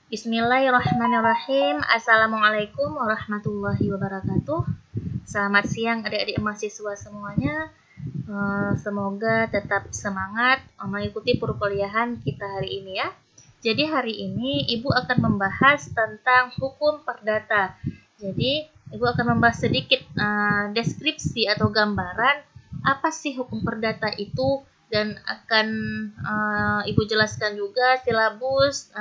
Bismillahirrahmanirrahim. Assalamualaikum warahmatullahi wabarakatuh. Selamat siang adik-adik mahasiswa semuanya. Semoga tetap semangat mengikuti perkuliahan kita hari ini ya. Jadi hari ini Ibu akan membahas tentang hukum perdata. Jadi Ibu akan membahas sedikit deskripsi atau gambaran apa sih hukum perdata itu, dan akan Ibu jelaskan juga silabus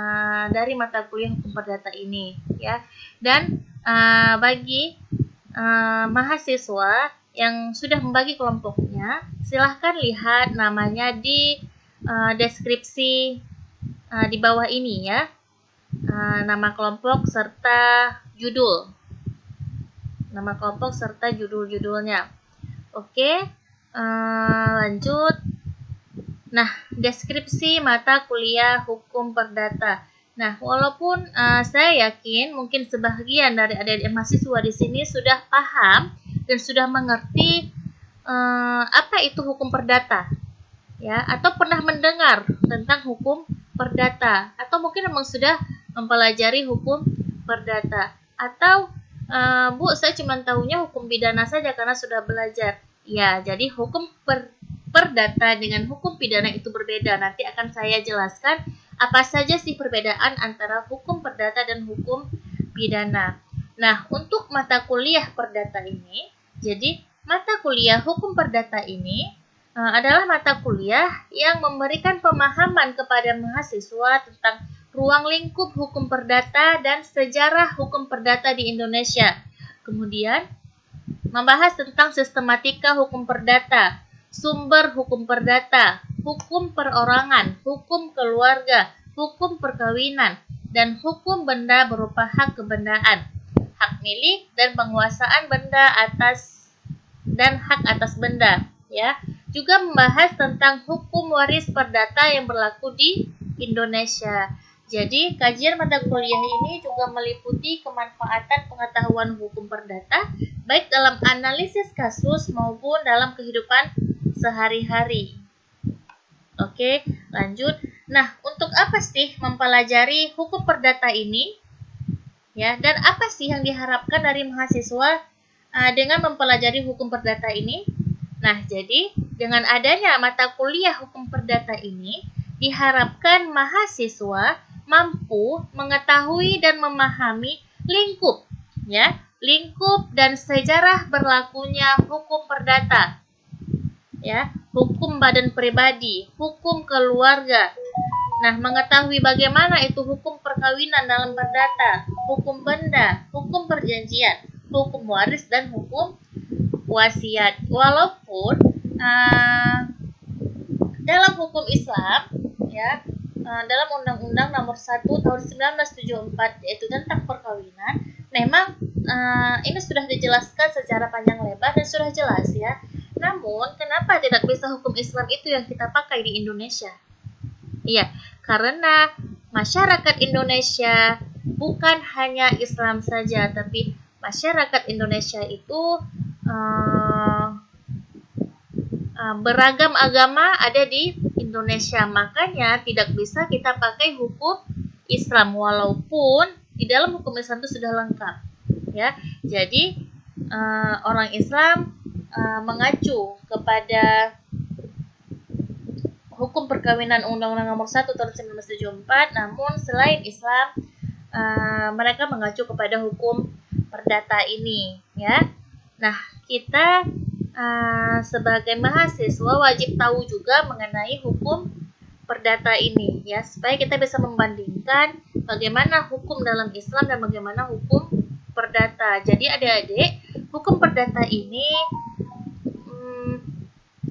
dari mata kuliah hukum perdata ini ya. Dan bagi mahasiswa yang sudah membagi kelompoknya, silahkan lihat namanya di deskripsi di bawah ini ya, nama kelompok serta judul, nama kelompok serta judul-judulnya. Oke, lanjut. Nah, deskripsi mata kuliah hukum perdata. Nah, walaupun saya yakin mungkin sebagian dari adik-adik mahasiswa di sini sudah paham dan sudah mengerti apa itu hukum perdata, ya, atau pernah mendengar tentang hukum perdata, atau mungkin memang sudah mempelajari hukum perdata, atau Bu, saya cuma tahunya hukum pidana saja karena sudah belajar. Ya, jadi hukum perdata dengan hukum pidana itu berbeda. Nanti akan saya jelaskan apa saja sih perbedaan antara hukum perdata dan hukum pidana. Nah, untuk mata kuliah perdata ini, jadi mata kuliah hukum perdata ini adalah mata kuliah yang memberikan pemahaman kepada mahasiswa tentang ruang lingkup hukum perdata dan sejarah hukum perdata di Indonesia. Kemudian, membahas tentang sistematika hukum perdata, sumber hukum perdata, hukum perorangan, hukum keluarga, hukum perkawinan, dan hukum benda berupa hak kebendaan, hak milik dan penguasaan benda atas dan hak atas benda, ya. Juga membahas tentang hukum waris perdata yang berlaku di Indonesia. Jadi, kajian mata kuliah ini juga meliputi kemanfaatan pengetahuan hukum perdata baik dalam analisis kasus maupun dalam kehidupan sehari-hari. Oke, lanjut. Nah, untuk apa sih mempelajari hukum perdata ini? Ya, dan apa sih yang diharapkan dari mahasiswa dengan mempelajari hukum perdata ini? Nah, jadi dengan adanya mata kuliah hukum perdata ini, diharapkan mahasiswa mampu mengetahui dan memahami lingkup, ya, lingkup dan sejarah berlakunya hukum perdata, ya, hukum badan pribadi, hukum keluarga. Nah, mengetahui bagaimana itu hukum perkawinan dalam perdata, hukum benda, hukum perjanjian, hukum waris, dan hukum wasiat. Walaupun dalam hukum Islam, ya, dalam Undang-Undang Nomor 1 Tahun 1974 yaitu tentang perkawinan, memang ini sudah dijelaskan secara panjang lebar dan sudah jelas ya. Namun, kenapa tidak bisa hukum Islam itu yang kita pakai di Indonesia? Iya, karena masyarakat Indonesia bukan hanya Islam saja, tapi masyarakat Indonesia itu beragam agama ada di Indonesia. Makanya tidak bisa kita pakai hukum Islam, walaupun di dalam hukum Islam itu sudah lengkap, ya. Jadi orang Islam mengacu kepada hukum perkawinan Undang-Undang Nomor 1 Tahun 1974, namun selain Islam mereka mengacu kepada hukum perdata ini, ya. Nah, kita sebagai mahasiswa wajib tahu juga mengenai hukum perdata ini, ya, supaya kita bisa membandingkan bagaimana hukum dalam Islam dan bagaimana hukum perdata. Jadi adik-adik, hukum perdata ini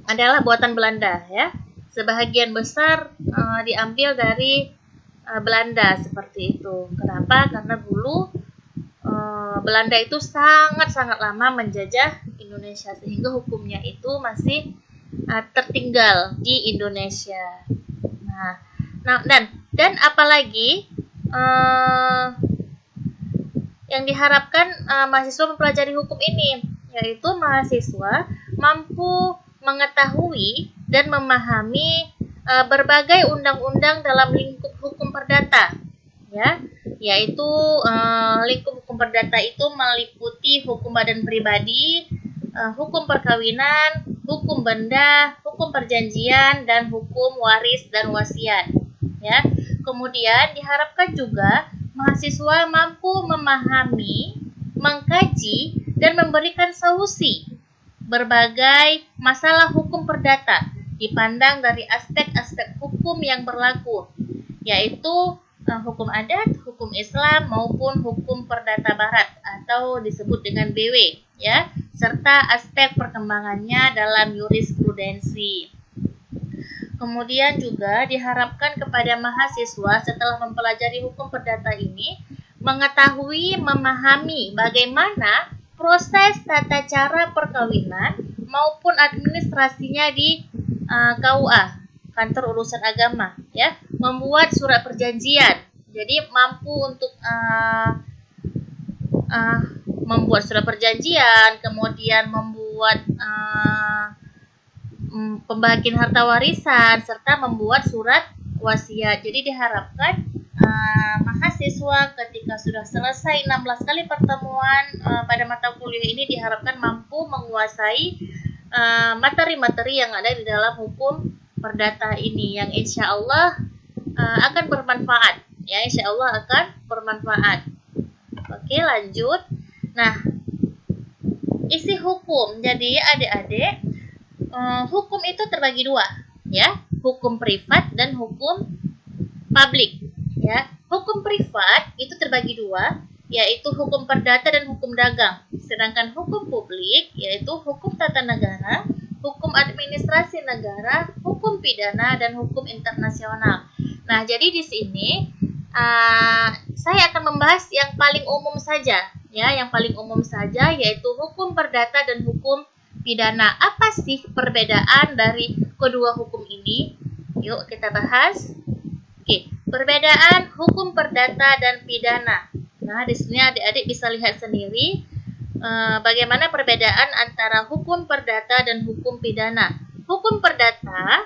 adalah buatan Belanda, ya. Sebahagian besar diambil dari Belanda seperti itu. Kenapa? Karena dulu Belanda itu sangat-sangat lama menjajah Indonesia, sehingga hukumnya itu masih tertinggal di Indonesia. Nah, dan apalagi yang diharapkan mahasiswa mempelajari hukum ini, yaitu mahasiswa mampu mengetahui dan memahami berbagai undang-undang dalam lingkup hukum perdata, ya. yaitu lingkup hukum perdata itu meliputi hukum badan pribadi, hukum perkawinan, hukum benda, hukum perjanjian, dan hukum waris dan wasiat. Ya, kemudian diharapkan juga mahasiswa mampu memahami, mengkaji, dan memberikan solusi berbagai masalah hukum perdata dipandang dari aspek-aspek hukum yang berlaku, yaitu hukum adat, hukum Islam maupun hukum perdata barat atau disebut dengan BW, ya, serta aspek perkembangannya dalam jurisprudensi. Kemudian juga diharapkan kepada mahasiswa setelah mempelajari hukum perdata ini mengetahui, memahami bagaimana proses tata cara perkawinan maupun administrasinya di KUA, Kantor Urusan Agama, ya, membuat surat perjanjian. Jadi mampu untuk membuat surat perjanjian, kemudian membuat pembagian harta warisan, serta membuat surat wasiat. Jadi diharapkan mahasiswa ketika sudah selesai 16 kali pertemuan pada mata kuliah ini diharapkan mampu menguasai materi-materi yang ada di dalam hukum perdata ini, yang insya Allah akan bermanfaat, ya, insya Allah akan bermanfaat. Oke, lanjut. Nah, isi hukum. Jadi adik-adik, hukum itu terbagi dua, ya, hukum privat dan hukum publik, ya. Hukum privat itu terbagi dua, yaitu hukum perdata dan hukum dagang. Sedangkan hukum publik yaitu hukum tata negara, hukum administrasi negara, hukum pidana, dan hukum internasional. Nah, jadi di sini saya akan membahas yang paling umum saja, ya, yang paling umum saja yaitu hukum perdata dan hukum pidana. Apa sih perbedaan dari kedua hukum ini? Yuk kita bahas. Oke, perbedaan hukum perdata dan pidana. Nah, di sini adik-adik bisa lihat sendiri bagaimana perbedaan antara hukum perdata dan hukum pidana. Hukum perdata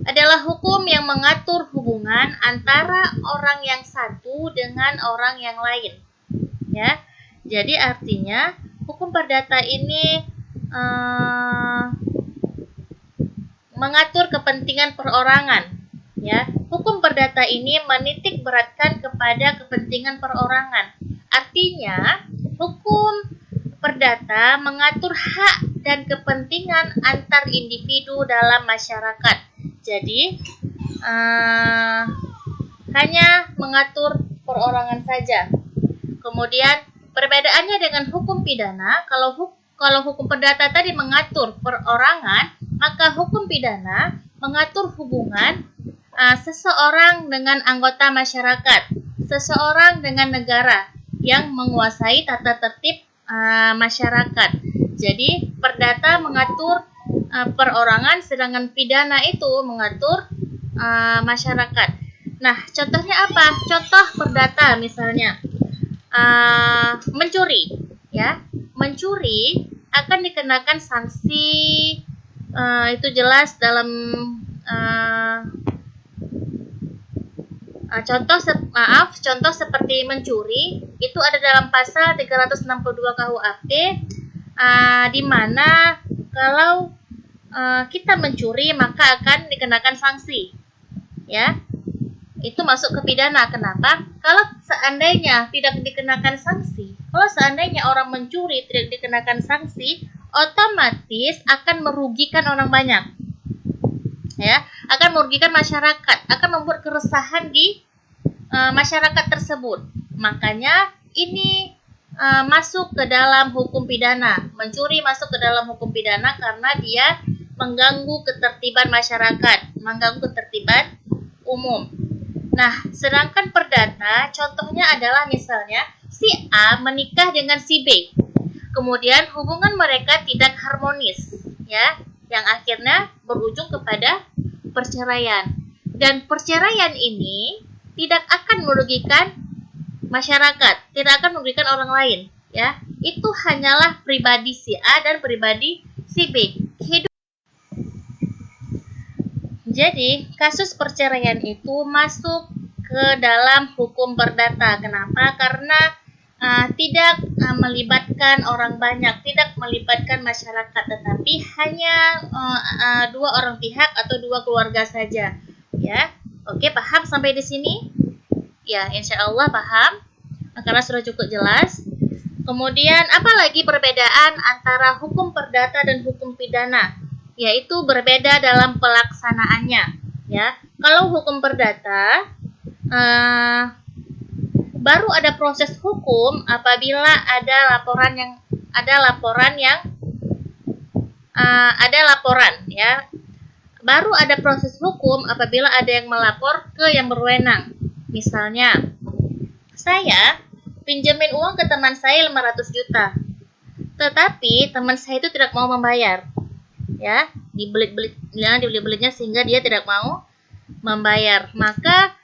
adalah hukum yang mengatur hubungan antara orang yang satu dengan orang yang lain. Ya, jadi artinya hukum perdata ini mengatur kepentingan perorangan. Ya, hukum perdata ini menitik beratkan kepada kepentingan perorangan. Artinya, hukum perdata mengatur hak dan kepentingan antar individu dalam masyarakat. Jadi, hanya mengatur perorangan saja. Kemudian, perbedaannya dengan hukum pidana, kalau hukum perdata tadi mengatur perorangan, maka hukum pidana mengatur hubungan seseorang dengan anggota masyarakat, seseorang dengan negara yang menguasai tata tertib masyarakat. Jadi perdata mengatur perorangan, sedangkan pidana itu mengatur masyarakat. Nah, contohnya apa? Contoh perdata misalnya mencuri, ya, mencuri akan dikenakan sanksi, itu jelas dalam contoh seperti mencuri itu ada dalam pasal 362 KUHP, di mana kalau kita mencuri maka akan dikenakan sanksi, ya. Itu masuk ke pidana. Kenapa? Kalau seandainya tidak dikenakan sanksi, kalau seandainya orang mencuri tidak dikenakan sanksi, otomatis akan merugikan orang banyak, ya, akan merugikan masyarakat, akan membuat keresahan di masyarakat tersebut. Makanya ini masuk ke dalam hukum pidana. Mencuri masuk ke dalam hukum pidana karena dia mengganggu ketertiban masyarakat, mengganggu ketertiban umum. Nah, sedangkan perdata contohnya adalah misalnya si A menikah dengan si B. Kemudian hubungan mereka tidak harmonis, ya, yang akhirnya berujung kepada perceraian. Dan perceraian ini tidak akan merugikan masyarakat, tidak akan merugikan orang lain, ya. Itu hanyalah pribadi si A dan pribadi si B. Jadi, kasus perceraian itu masuk ke dalam hukum perdata. Kenapa? Karena tidak melibatkan orang banyak, tidak melibatkan masyarakat, tetapi hanya dua orang pihak atau dua keluarga saja. Ya, oke, paham sampai di sini? Ya, insya Allah paham, karena sudah cukup jelas. Kemudian, apa lagi perbedaan antara hukum perdata dan hukum pidana? Yaitu berbeda dalam pelaksanaannya. Ya, kalau hukum perdata baru ada proses hukum apabila ada laporan ya. Baru ada proses hukum apabila ada yang melapor ke yang berwenang. Misalnya, saya pinjemin uang ke teman saya 500 juta. Tetapi teman saya itu tidak mau membayar. Ya, dibelit-belitnya sehingga dia tidak mau membayar. Maka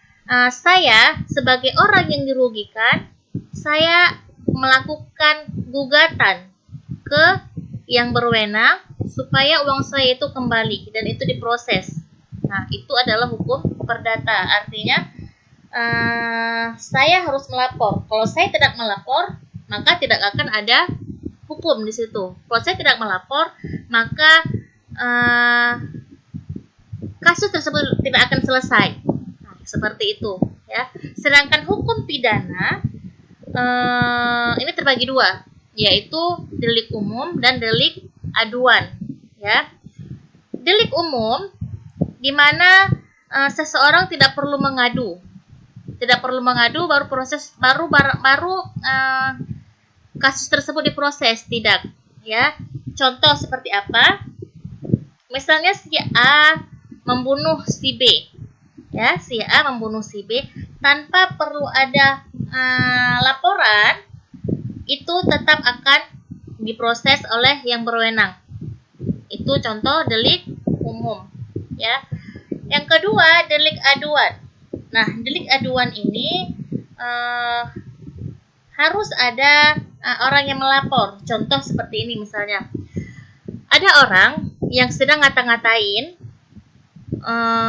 saya sebagai orang yang dirugikan, saya melakukan gugatan ke yang berwenang supaya uang saya itu kembali dan itu diproses. Nah, itu adalah hukum perdata. Artinya saya harus melapor. Kalau saya tidak melapor, maka tidak akan ada hukum di situ. Kalau saya tidak melapor, maka kasus tersebut tidak akan selesai. Nah, seperti itu, ya. Sedangkan hukum pidana ini terbagi dua, yaitu delik umum dan delik aduan, ya. Delik umum di mana seseorang tidak perlu mengadu, baru kasus tersebut diproses, tidak, ya. Contoh seperti apa? Misalnya si A membunuh si B, ya, si A membunuh si B tanpa perlu ada laporan, itu tetap akan diproses oleh yang berwenang. Itu contoh delik umum, ya. Yang kedua, delik aduan. Nah, delik aduan ini harus ada orang yang melapor. Contoh seperti ini misalnya. Ada orang yang sedang ngata-ngatain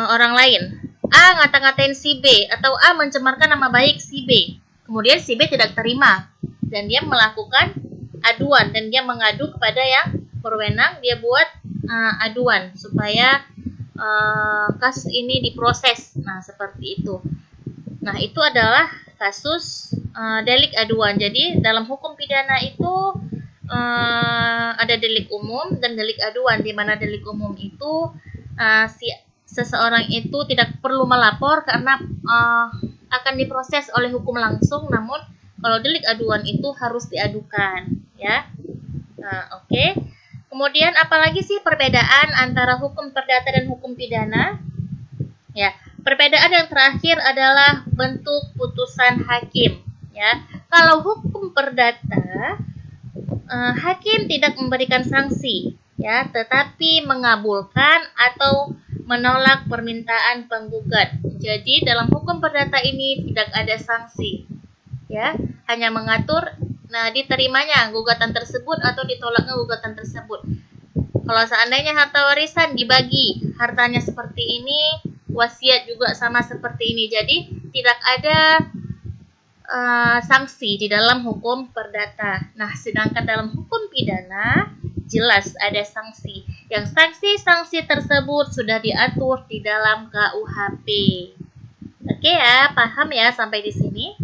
orang lain. A ngata-ngatain si B, atau A mencemarkan nama baik si B. Kemudian si B tidak terima dan dia melakukan aduan dan dia mengadu kepada yang berwenang. Dia buat aduan supaya kasus ini diproses. Nah, seperti itu. Nah, itu adalah kasus delik aduan. Jadi dalam hukum pidana itu ada delik umum dan delik aduan, di mana delik umum itu seseorang itu tidak perlu melapor karena akan diproses oleh hukum langsung. Namun kalau delik aduan itu harus diadukan, ya. Oke. Kemudian apalagi sih perbedaan antara hukum perdata dan hukum pidana? Ya, perbedaan yang terakhir adalah bentuk putusan hakim, ya. Kalau hukum perdata, hakim tidak memberikan sanksi, ya, tetapi mengabulkan atau menolak permintaan penggugat. Jadi dalam hukum perdata ini tidak ada sanksi, ya, hanya mengatur diterimanya gugatan tersebut atau ditolaknya gugatan tersebut. Kalau seandainya harta warisan dibagi, hartanya seperti ini, wasiat juga sama seperti ini. Jadi tidak ada sanksi di dalam hukum perdata. Nah, sedangkan dalam hukum pidana jelas ada sanksi. Yang sanksi-sanksi tersebut sudah diatur di dalam KUHP. Oke ya, paham ya sampai di sini?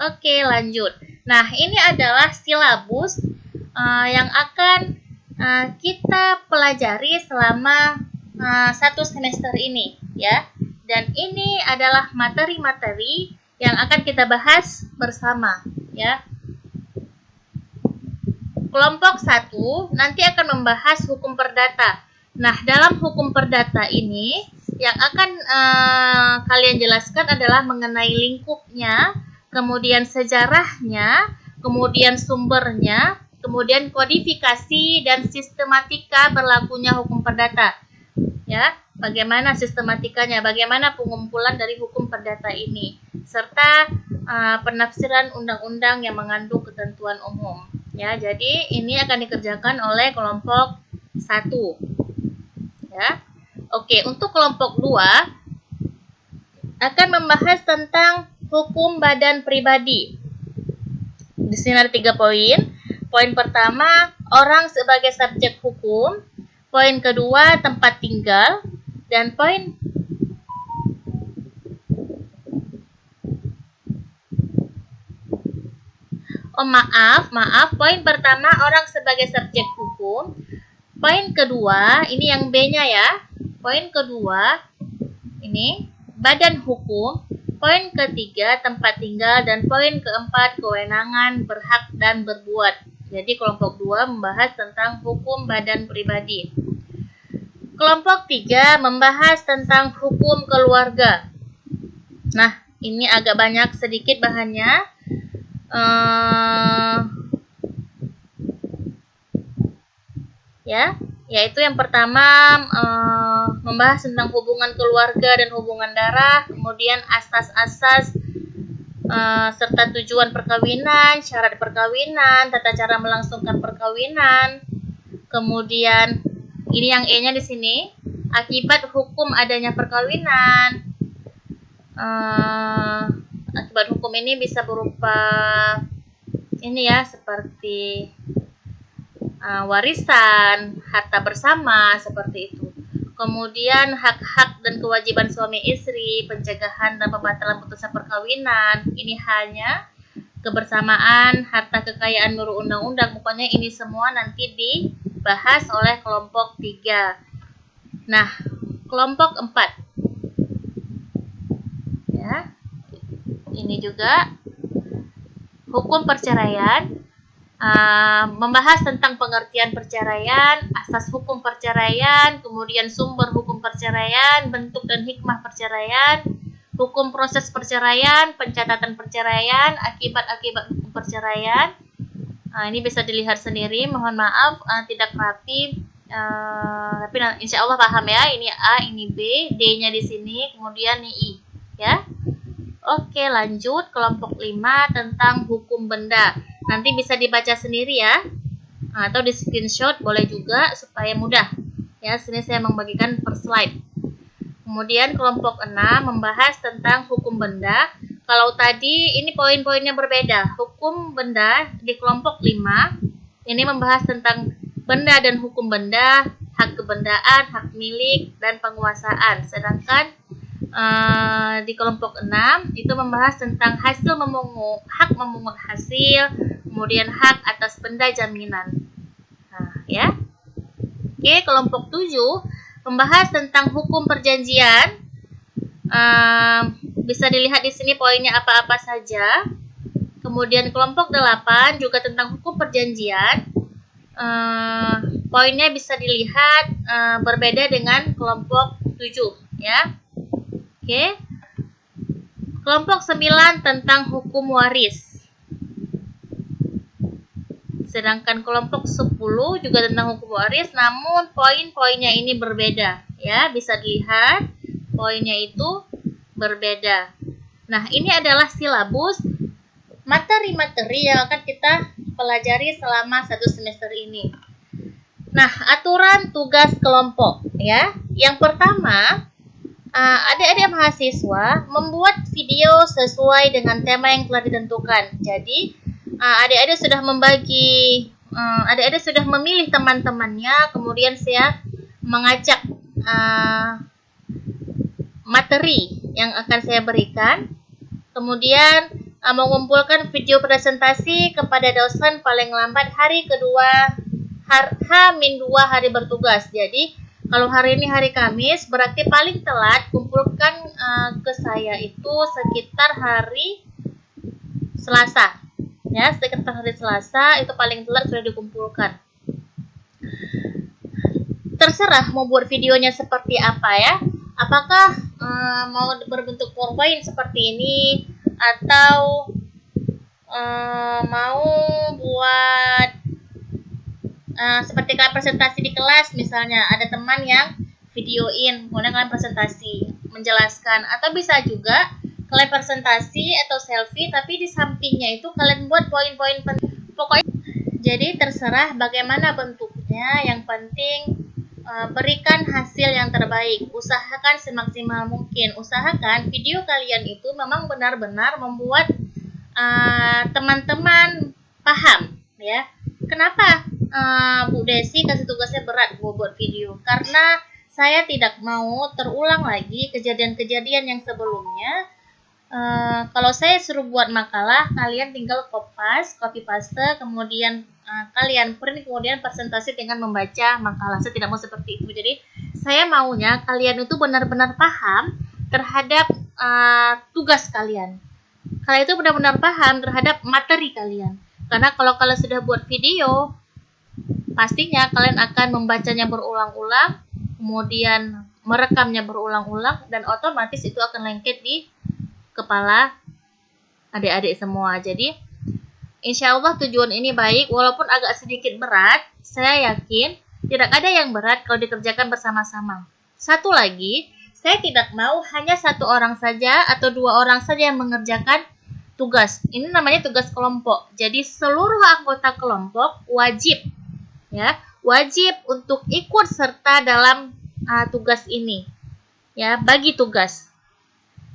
Oke, lanjut. Nah, ini adalah silabus yang akan kita pelajari selama 1 semester ini, ya. Dan ini adalah materi-materi yang akan kita bahas bersama, ya. Kelompok 1 nanti akan membahas hukum perdata. Nah, dalam hukum perdata ini yang akan kalian jelaskan adalah mengenai lingkupnya, kemudian sejarahnya, kemudian sumbernya, kemudian kodifikasi dan sistematika berlakunya hukum perdata. Ya, bagaimana sistematikanya, bagaimana pengumpulan dari hukum perdata ini, serta penafsiran undang-undang yang mengandung ketentuan umum. Ya, jadi ini akan dikerjakan oleh kelompok 1. Ya. Oke, untuk kelompok 2 akan membahas tentang hukum badan pribadi. Di sini ada 3 poin. Poin pertama, orang sebagai subjek hukum. Poin kedua, tempat tinggal. Dan poin poin pertama, orang sebagai subjek hukum. Poin kedua, ini yang B-nya ya. Poin kedua, ini badan hukum. Poin ketiga, tempat tinggal. Dan poin keempat, kewenangan, berhak, dan berbuat. Jadi kelompok 2 membahas tentang hukum badan pribadi. Kelompok 3 membahas tentang hukum keluarga. Nah, ini agak banyak sedikit bahannya. Yaitu yang pertama membahas tentang hubungan keluarga dan hubungan darah, kemudian asas-asas serta tujuan perkawinan, syarat perkawinan, tata cara melangsungkan perkawinan, kemudian ini yang E-nya di sini, akibat hukum adanya perkawinan. Akibat hukum ini bisa berupa ini ya, seperti warisan, harta bersama, seperti itu. Kemudian hak-hak dan kewajiban suami istri, pencegahan dan pembatalan putusan perkawinan. Ini hanya kebersamaan, harta kekayaan menurut undang-undang. Pokoknya ini semua nanti dibahas oleh kelompok 3. Nah, kelompok 4. Ya. Ini juga hukum perceraian, membahas tentang pengertian perceraian, asas hukum perceraian, kemudian sumber hukum perceraian, bentuk dan hikmah perceraian, hukum proses perceraian, pencatatan perceraian, akibat-akibat hukum perceraian. Ini bisa dilihat sendiri, mohon maaf tidak rapi, tapi insya Allah paham ya. Ini A, ini B, D-nya di sini, kemudian ini I, ya. Oke, lanjut kelompok 5 tentang hukum benda. Nanti bisa dibaca sendiri ya, atau di screenshot boleh juga supaya mudah. Ya, sini saya membagikan per slide. Kemudian kelompok 6 membahas tentang hukum benda. Kalau tadi ini poin-poinnya berbeda. Hukum benda di kelompok 5 ini membahas tentang benda dan hukum benda, hak kebendaan, hak milik, dan penguasaan. Sedangkan di kelompok 6 itu membahas tentang hasil hak memungut hasil, kemudian hak atas benda jaminan. Ya. Oke, kelompok 7 membahas tentang hukum perjanjian. Bisa dilihat di sini poinnya apa-apa saja. Kemudian kelompok 8 juga tentang hukum perjanjian. Poinnya bisa dilihat berbeda dengan kelompok 7 ya. Oke. Kelompok 9 tentang hukum waris. Sedangkan kelompok 10 juga tentang hukum waris, namun poin-poinnya ini berbeda ya, bisa dilihat poinnya itu berbeda. Nah, ini adalah silabus materi-materi yang akan kita pelajari selama 1 semester ini. Nah, aturan tugas kelompok ya. Yang pertama, adik-adik mahasiswa membuat video sesuai dengan tema yang telah ditentukan. Jadi, adik-adik sudah memilih teman-temannya, kemudian saya mengajak materi yang akan saya berikan, kemudian mengumpulkan video presentasi kepada dosen paling lambat hari kedua, H-2 hari bertugas. Jadi, kalau hari ini hari Kamis, berarti paling telat kumpulkan ke saya itu sekitar hari Selasa. Ya, sekitar hari Selasa itu paling telat sudah dikumpulkan. Terserah mau buat videonya seperti apa ya. Apakah mau berbentuk PowerPoint seperti ini, atau mau buat seperti kalian presentasi di kelas, misalnya ada teman yang videoin, kemudian kalian presentasi menjelaskan, atau bisa juga kalian presentasi atau selfie tapi di sampingnya itu kalian buat poin-poin penting. Pokoknya jadi terserah bagaimana bentuknya, yang penting berikan hasil yang terbaik. Usahakan semaksimal mungkin. Usahakan video kalian itu memang benar-benar membuat teman-teman paham, ya. Kenapa Bu Desi kasih tugasnya berat buat video? Karena saya tidak mau terulang lagi kejadian-kejadian yang sebelumnya. Kalau saya suruh buat makalah, kalian tinggal copy paste, kemudian kalian print, kemudian presentasi dengan membaca makalah. Saya tidak mau seperti itu. Jadi saya maunya kalian itu benar-benar paham terhadap tugas kalian. Kalian itu benar-benar paham terhadap materi kalian. Karena kalau kalian sudah buat video, pastinya kalian akan membacanya berulang-ulang, kemudian merekamnya berulang-ulang, dan otomatis itu akan lengket di kepala adik-adik semua. Jadi insya Allah tujuan ini baik, walaupun agak sedikit berat. Saya yakin tidak ada yang berat kalau dikerjakan bersama-sama. Satu lagi, saya tidak mau hanya satu orang saja atau dua orang saja yang mengerjakan tugas. Ini namanya tugas kelompok. Jadi seluruh anggota kelompok wajib untuk ikut serta dalam tugas ini. Ya, bagi tugas.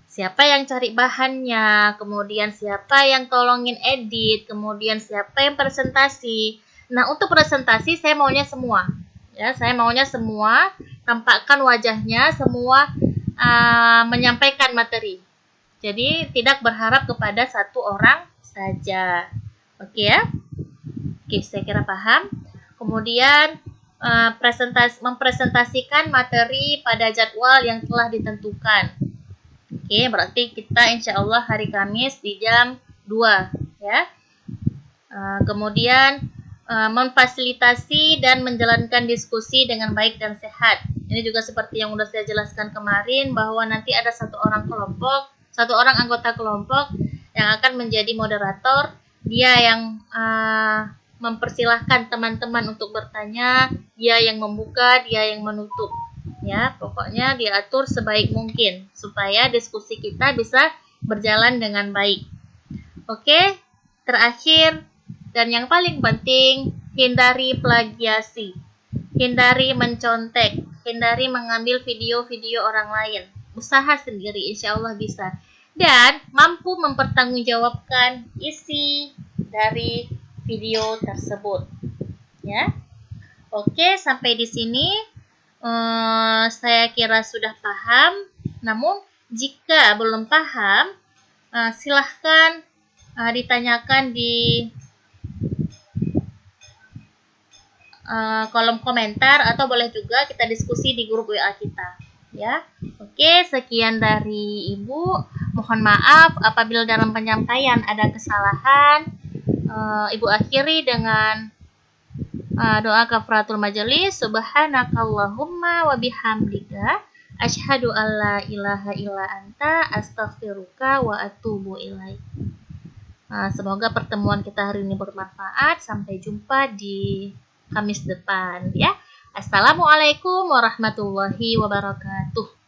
Siapa yang cari bahannya, kemudian siapa yang tolongin edit, kemudian siapa yang presentasi. Nah, untuk presentasi saya maunya semua. Ya, saya maunya semua tampakkan wajahnya, semua menyampaikan materi. Jadi tidak berharap kepada satu orang saja. Oke ya? Oke, saya kira paham. Kemudian mempresentasikan materi pada jadwal yang telah ditentukan. Oke, berarti kita insya Allah hari Kamis di jam 2 ya. Kemudian memfasilitasi dan menjalankan diskusi dengan baik dan sehat. Ini juga seperti yang sudah saya jelaskan kemarin, bahwa nanti ada satu orang anggota kelompok yang akan menjadi moderator. Dia yang mempersilahkan teman-teman untuk bertanya, dia yang membuka, dia yang menutup. Ya, pokoknya diatur sebaik mungkin supaya diskusi kita bisa berjalan dengan baik. Oke, terakhir dan yang paling penting, hindari plagiasi, hindari mencontek, hindari mengambil video-video orang lain. Usaha sendiri, insya Allah bisa. Dan mampu mempertanggungjawabkan isi dari video tersebut. Ya, oke, sampai di sini. Saya kira sudah paham. Namun jika belum paham, silahkan ditanyakan di kolom komentar, atau boleh juga kita diskusi di grup WA kita. Ya, oke, sekian dari Ibu. Mohon maaf apabila dalam penyampaian ada kesalahan. Ibu akhiri dengan doa kafaratul majelis. Subhanakallahumma wa bihamdika asyhadu alla ilaha illa anta astaghfiruka wa atubu ilaik. Semoga pertemuan kita hari ini bermanfaat. Sampai jumpa di Kamis depan ya. Assalamualaikum warahmatullahi wabarakatuh.